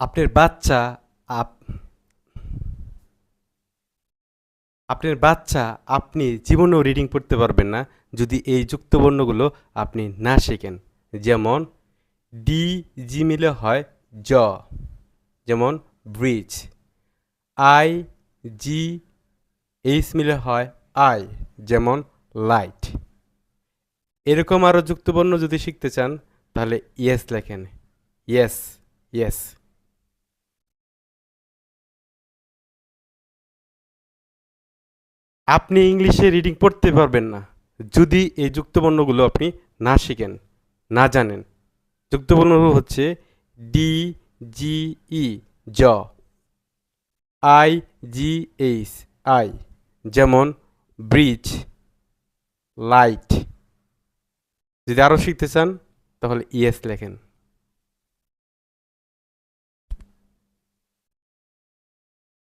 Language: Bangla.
আপনার বাচ্চা আপ- আপনার বাচ্চা আপনি জীবনেও রিডিং পড়তে পারবেন না যদি এই যুক্তবর্ণগুলো আপনি না শেখেন। যেমন ডি জি মিলে হয় জ, যেমন ব্রিজ। আই জি এইচ মিলে হয় আই, যেমন লাইট। এরকম আরও যুক্তবর্ণ যদি শিখতে চান তাহলে ইয়েস লেখেন, ইয়েস, ইয়েস। আপনি ইংলিশে রিডিং পড়তে পারবেন না যদি এই যুক্তবর্ণগুলো আপনি না শিখেন, না জানেন। যুক্তবর্ণগুলো হচ্ছে ডি জি ই জ, আই জি এইচ আই, যেমন ব্রিজ, লাইট। যদি আরও শিখতে চান তাহলে ইয়েস লেখেন।